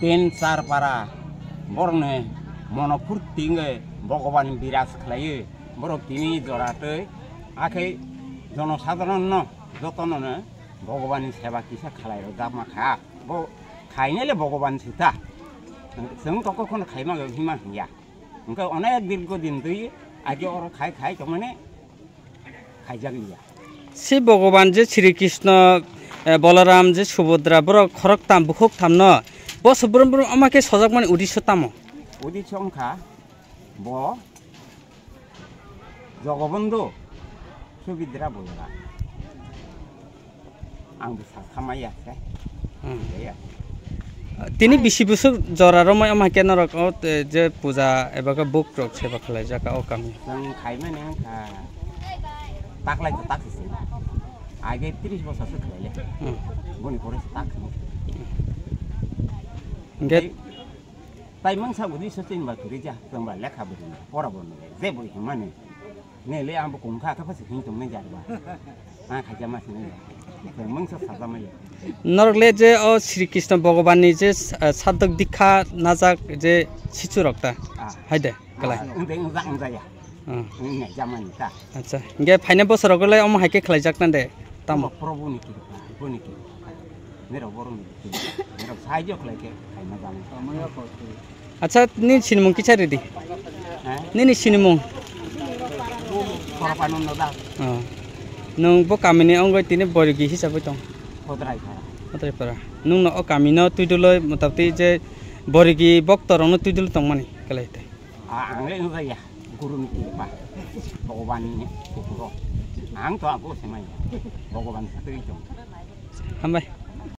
Tin Sarpara Borne Monopurtinge Bogovan Biras Clay Borotini Zorate Ake Jono Sadano Zotonone Bogovan Sebakisa Clayo Damaka Bo Kainele Bogovan Sita Some Coco Kaima of Himania Uncle Ona did good in the Ajo Kai Tomane Kajagia. Si Bogovan Shri Krishna Bolaram je Subodra Bro Koroktam Bukok Tamno Bos Brum Amake Sozakman Udisotamo Udichonka Bo Zogobondo Subidra Bola Angsa Kamaya Tini Bishibusu Zoraroma Amake Norok je Puza Ebaga book rock Sebakala Jaka Okami. Some Kaiman Tack like the taxi. I get 3 was a secret. Going for a stack. Get Timons have this thing but to reach from my lack of horrible. They bring money. Nearly Ambukunka capacity to Majaba. I had a machine. The monks of Sagamaya. Norleje or Sri Krishna Bogobanijes, Sadak Dika, Nazak, Je Chichurokta. Hide, Kala. আচ্ছা গে ফাইনে বছর গলে অম হাইকে খেলাই যাক না দে তাম প্রবুনিকি বনিকি মেরা বরনি মেরা সাইজো খেলাইকে খাইনা জানে আচ্ছা নি সিনমং কি চারি দি হ্যাঁ নি সিনমং পরাপানন দা নং ব কামিনি অঙ্গই তিনে বরগি হিসাবে দং হদ্রাই পারা নং ন অ কামিনো তুইদুলই মতাবতি যে বরগি বক্তরন তুইদুল তং মানি খেলাইতে আংলে নজায়া Guru Nikipa, Bogovan Pukuro. Ang to ako sa may Bogovan sa Trito. Hambay.